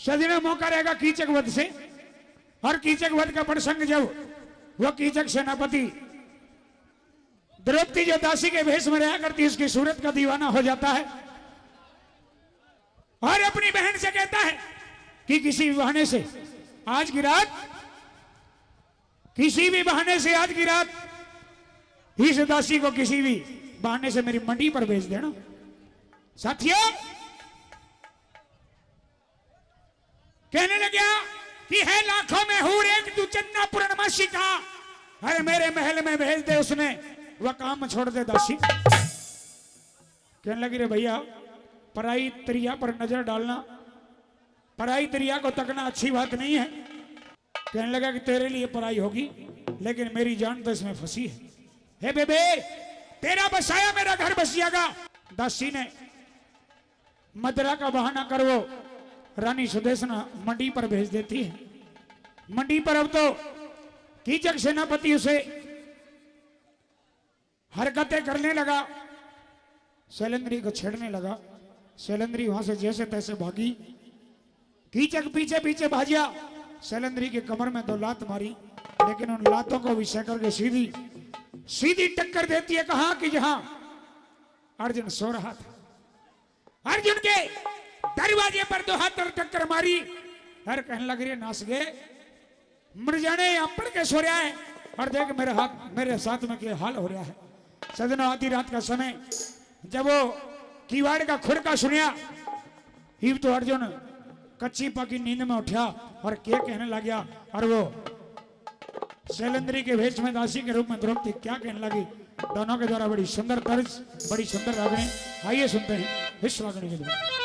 सजना मौका रहेगा कीचक वध से, और कीचक वध का प्रसंग जब वो कीचक सेनापति द्रौपदी जो दासी के भेष में रहा करती उसकी सूरत का दीवाना हो जाता है और अपनी बहन से कहता है कि किसी भी बहाने से आज की रात, किसी भी बहाने से आज की रात इस दासी को किसी भी बहाने से मेरी मंडी पर भेज देना। साथियों, कहने लगा कि है लाखों में हूर एक तू चन्ना पूर्णमासी का, अरे मेरे महल में भेज दे उसने, वह काम छोड़ दे दासी। कहने लगी रे भैया, पराई त्रिया पर नजर डालना, पराई त्रिया को तकना अच्छी बात नहीं है। कहने लगा कि तेरे लिए पराई होगी लेकिन मेरी जान तो इसमें फंसी है। हे बेबे, तेरा बसाया मेरा घर बस जाएगा। दासी ने मदरा का बहाना कर वो रानी सुदेशना मंडी पर भेज देती है। मंडी पर अब तो कीचक सेनापति उसे हरकतें करने लगा, शैलेंद्री को छेड़ने लगा। शैलेंद्री वहां से जैसे तैसे भागी, कीचक पीछे पीछे भाजिया, शैलेंद्री के कमर में 2 लात मारी, लेकिन उन लातों को विषय करके सीधी सीधी टक्कर देती है कहा कि जहां अर्जुन सो रहा था। अर्जुन के दरवाजे पर 2 हाथ और टक्कर मारी। हर कहने लग रही है नास गए, मर जाने यहां पड़ के सो रहा है और देख मेरे हाथ मेरे साथ में क्या हाल हो रहा है। सदनों आधी रात का समय जब वो किवाड़ का खुरका सुनिया, ही तो अर्जुन कच्ची पकी नींद में उठा और क्या कहने लग गया। और वो शैलेंद्री के भेष में दासी के रूप में द्रौपदी क्या कहने लगी, दोनों के द्वारा बड़ी सुंदर तर्ज, बड़ी सुंदर रागनी। आइए सुनते हैं इस रागनी के द्वारा।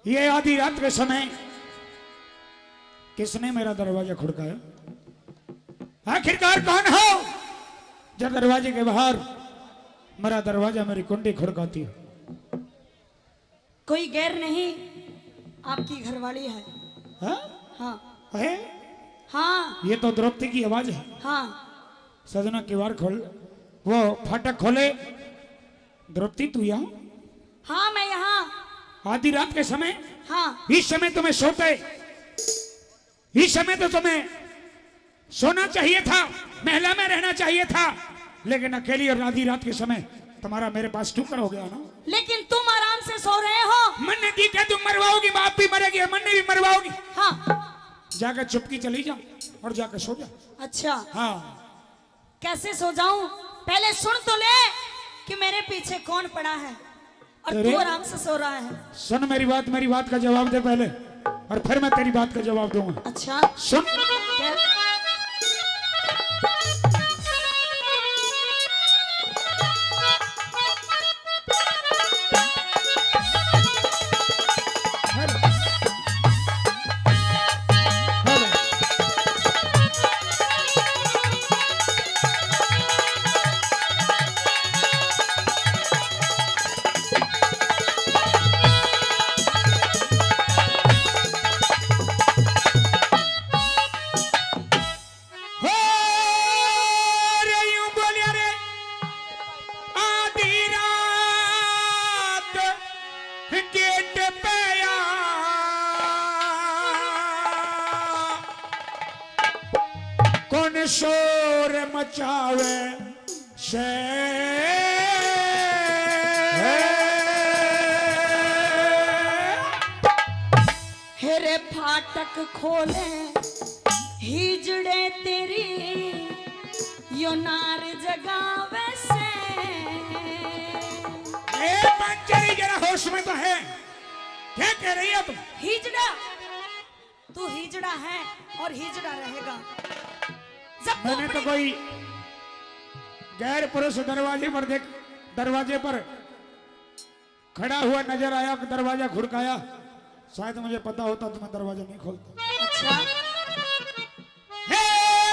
ये आधी रात के समय किसने मेरा दरवाजा खड़काया? आखिरकार कौन हो जो दरवाजे के बाहर मेरा दरवाजा मेरी कुंडी खड़काती है? कोई गैर नहीं, आपकी घरवाली है। हाँ? हाँ है? हाँ ये तो द्रौपदी की आवाज है। हाँ। सजना किवाड़ खोल, वो फाटक खोले। द्रौपदी तू यहाँ? हाँ मैं यहाँ। आधी रात के समय? हाँ। इस समय तुम्हें सोते, इस समय तो तुम्हें सोना चाहिए था, महला में रहना चाहिए था, लेकिन अकेली और आधी रात के समय तुम्हारा मेरे पास टुकड़ हो गया ना। लेकिन तुम आराम से सो रहे हो। मन ने दी क्या तुम मरवाओगी, बाप भी मरेगी, मन ने भी मरवाओगी। हाँ। जाकर चुपकी चली जाओ और जाकर सो जा। अच्छा। हाँ। कैसे सो जाऊं? पहले सुन तो ले कि मेरे पीछे कौन पड़ा है और तू आराम से सो रहा है। सुन मेरी बात का जवाब दे पहले, और फिर मैं तेरी बात का जवाब दूंगा। अच्छा सुन। क्या? शोर मचावे से हेरे फाटक खोले हिजड़े तेरी यो नार जगावे से। पंचरी जरा होश में तो है, क्या कह रही है तुम? हिजड़ा, तू हिजड़ा है और हिजड़ा रहेगा। मैंने तो कोई गैर पुरुष दरवाजे पर देख, दरवाजे पर खड़ा हुआ नजर आया, दरवाजा खड़काया, शायद मुझे पता होता तो मैं दरवाजा नहीं खोलता। अच्छा। हे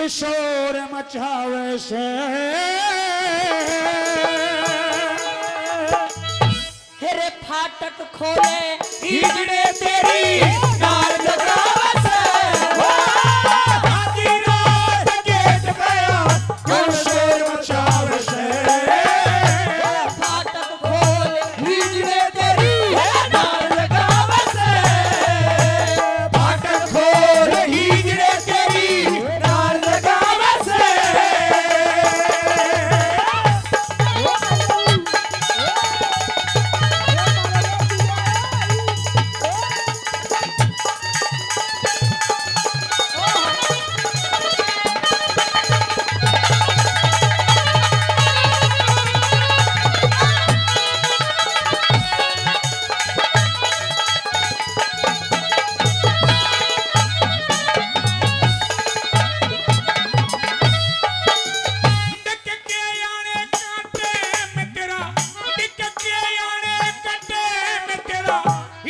के शोर मचावे से हेरे फाटक खोले हिजड़े तेरी नाल लगावे से आधी रात गेट गया के शोर मचावे से फाटक खोले हिजड़े तेरी नाल लगावे से फाटक खोल हिजड़े तेरी नाल लगावे से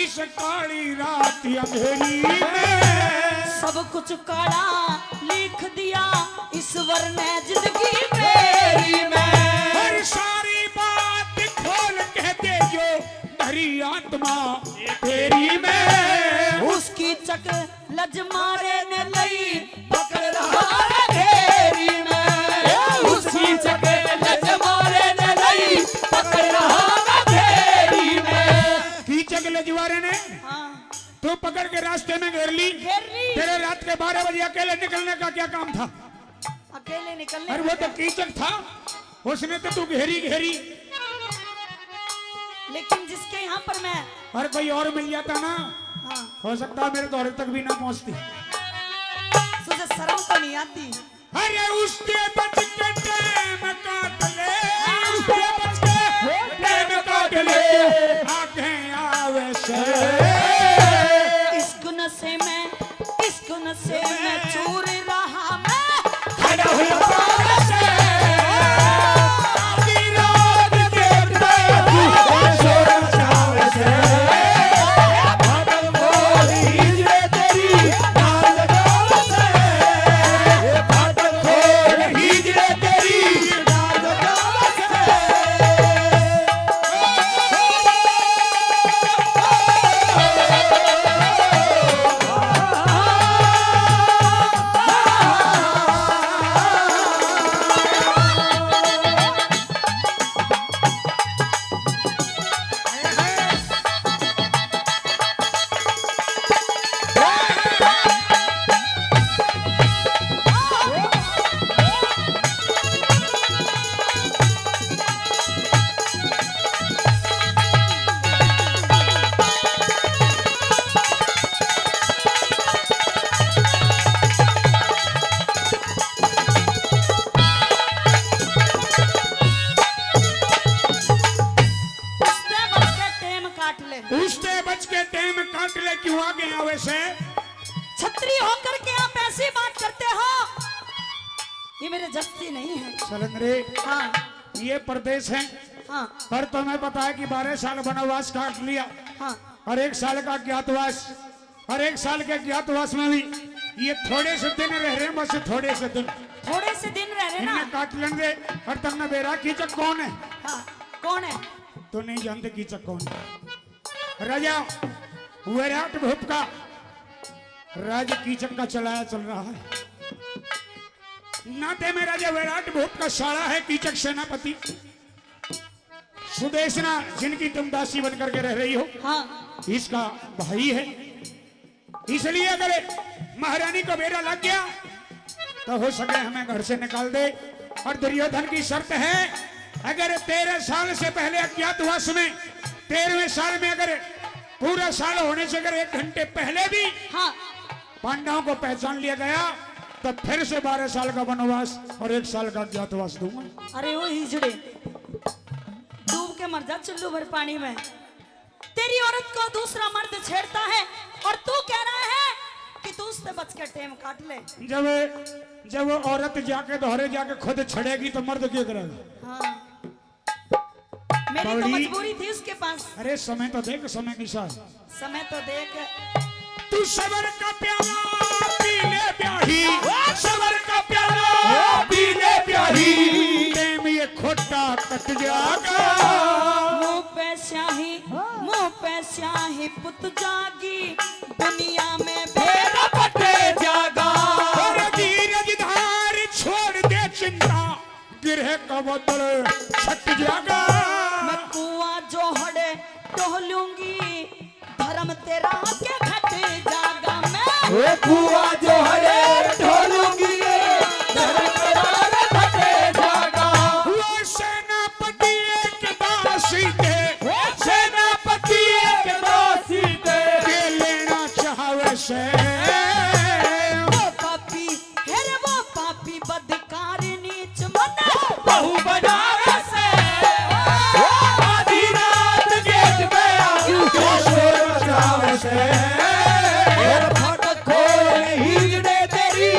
इस काली रात अंधेरी में सब कुछ काला लिख दिया ईश्वर ने जिंदगी मेरी में हर सारी बात खोल कह दे जो भरी आत्मा तेरी में उसकी चक लज मारे ने लई पकड़ रहा है घेरी में उसकी चक लज मारे ने लई पकड़ रहा है घेरी में कीचक लजवारे ने हाँ तो पकड़ के रास्ते में घेर ली घेर ली तेरे रात के 12 बजे अकेले निकलने का क्या काम था अकेले निकलने अरे वो तो कीचक था उसने तो तू घेरी घेरी लेकिन जिसके यहाँ पर मैं और कोई और मिल जाता ना हाँ हो सकता है मेरे दौरे तक भी ना पहुंचती तुझे शर्म तो नहीं आती अरे उसके बच के टाइम काट ले उसके बच के टाइम काट ले आंखें आवे से इश्क नशे में इश्क नशे में चूर रहा मैं खड़ा हुआ से आधी रात देखता तू शोर मचावे से बादल खोल हिजड़े तेरी नाल लगावे से बादल खोल हिजड़े तेरी नाल लगावे से उसने बच के टाइम काट ले क्यों आ गया वैसे छतरी होकर के आप ऐसी बात करते हो ये मेरे जस्ती नहीं है सलंदरे हाँ ये प्रदेश है हाँ पर तुम्हें पता है कि 12 साल वनवास काट लिया हाँ और 1 साल का ज्ञातवास और 1 साल के ज्ञातवास में भी ये थोड़े से दिन रह रहे हैं बस थोड़े से दिन थोड़े से दिन रह रहे ना इन्हें काट लेने दे और तुमने बेरा कीचक कौन है हाँ कौन है तो नहीं जानते कीचक कौन है राजा विराट भूप का राज कीचक का चलाया चल रहा है नाते में राजा विराट भूप का साला है कीचक सेनापति सुदेशना जिनकी तुम दासी बनकर के रह रही हो हाँ इसका भाई है इसलिए अगर महारानी को बेरा लग गया तो हो सके हमें घर से निकाल दे और दुर्योधन की शर्त है अगर 13 साल से पहले अज्ञातवास में 13वें साल में अगर पूरा साल होने से अगर 1 घंटे पहले भी हाँ पांडवों को पहचान लिया गया तो फिर से 12 साल का वनवास और 1 साल का अज्ञातवास दूंगा। अरे वो हिजड़े डूब के मर जा चुल्लू भर पानी में तेरी औरत को दूसरा मर्द छेड़ता है और तू कह रहा है कि तू उससे बच के टेम काट ले जब वो औरत जाके दोहरे जाके खुद छड़ेगी तो मर्द क्या करेगा। हाँ मेरी तो बावली। मजबूरी थी उसके पास अरे समय तो देख समय की साथ समय तो देख तू सबर का प्याला पी ले ब्याही सबर का प्याला जागा। मुंह पे स्याही पुत जागी, दुनिया में भेद पटे जागा। और धीरज धार छोड़ दे चिंता, गिरह का बदल छट जागा। मैं कुआं जोहड़े टोलूंगी, धर्म तेरा के घट जागा। मैं कुआं जोहड़े ढोलूंगी, धर्म तेरा घटे जागा। वो सेनापति एक दासी थे, सेनापति एक दासी थे, के लेना चाहवे से। वो पापी है रे वो पापी बदकार नीच मन, बहु बनारस से आधी रात गेट पे आऊं, शोर मचावे से। फाटक खोल हिजड़े तेरी,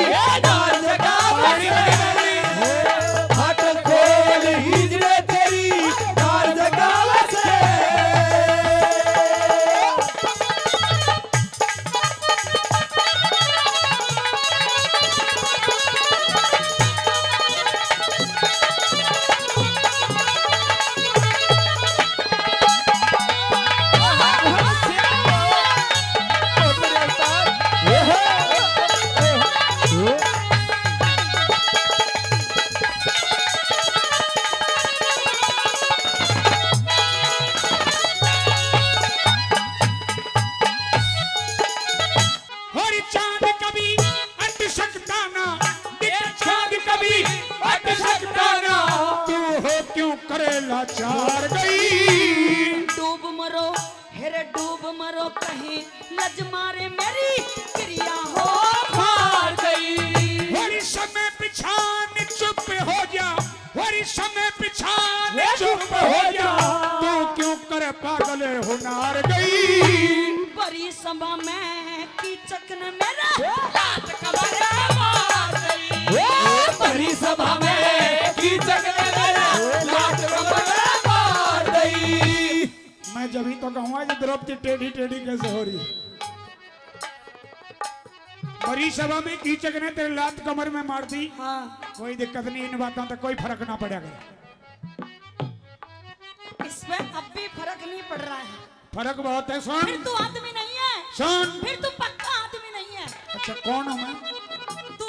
डाल जगावे से। फाटक खोल हिजड़े तेरी, डाल जगावे से। और चांद कभी अट सकता ना, चांद कभी अट सकता ना, तू हो क्यों करे लाचार गई। डूब मरो हेरे डूब मरो कहीं, लज मारे मेरी क्रिया हो हार गई। और समय पिछान चुप हो जा, और समय पिछान चुप हो जा, तू क्यों करे पागल हुनार गई। बड़ी सभा में कीचक ने मेरा लात कमरे मार गई। बड़ी सभा में कीचक ने मेरा लात कमरे मार गई। मैं जब ही तो कहूँगा कि द्रौपदी टेढ़ी टेढ़ी कैसे हो रही है। बड़ी सभा में कीचक ने तेरे लात कमर में मार दी, हाँ कोई दिक्कत नहीं, इन बातों तक कोई फर्क ना पड़ेगा। इसमें अब भी फर्क नहीं पड़ रहा है। फर्क बहुत है। फिर सुन तू आदमी नहीं है, सुन। फिर तू पक्का आदमी नहीं है। अच्छा कौन हूँ मैं? तू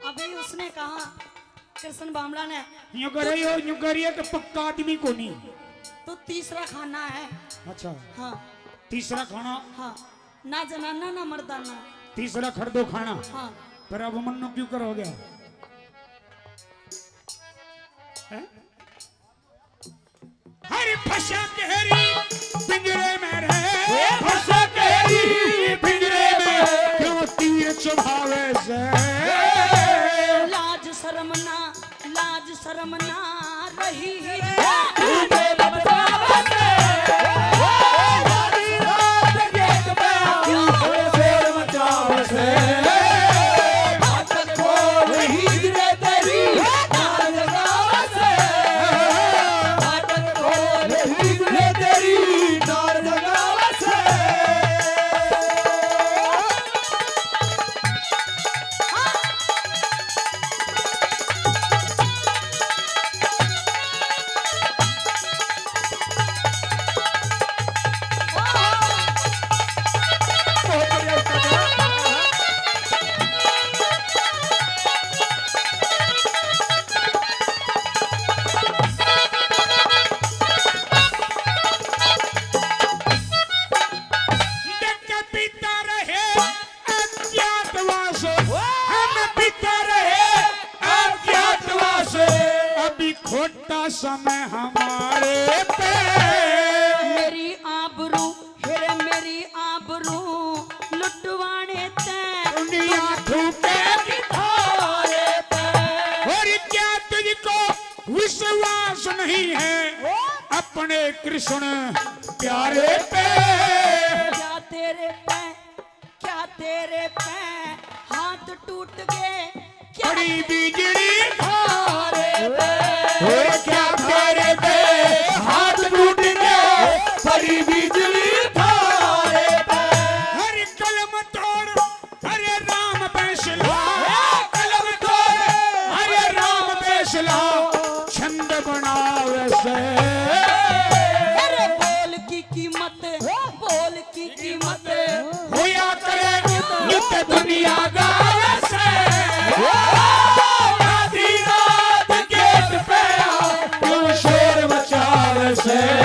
अभी उसने कहा, कृष्ण बामड़ा ने, यूं कर रही हो, यूं कर रही है कि पक्का आदमी को नहीं। तू तीसरा खाना है। अच्छा हाँ तीसरा खाना, हाँ, ना जनाना ना मर्दाना। तीसरा खरीदो खाना। हाँ पर अब मन्नू क्यों करोगे? हैं? हरी फंसा कहरी पिंजरे में रहे, फंसा कहरी पिंजरे में, क्यों तीर चुभावे से। लाज शर्म ना रही तूने बचावा से। आधी रात गेट पे आऊं, शोर मचावे से। फाटक खोल हिजड़े तेरी, डाल जगावे से। फाटक खोल हिजड़े तेरी, डाल जगावे से। खोटा समय हमारे पे, मेरी आबरू हेरे मेरी आबरू लुटवाने ते दुनिया थूके थारे पे। और क्या तुझको विश्वास नहीं है अपने कृष्ण प्यारे पे। क्या तेरे पे हाथ टूट गए क्या बड़ी बिजली थारे पे। और क्या तेरे पे हाथ टूट गए, बड़ी बिजली थारे पे। हर कलम तोड़ हरे राम फैसला, कलम तोड़, हरे राम फैसला छंद बनावे से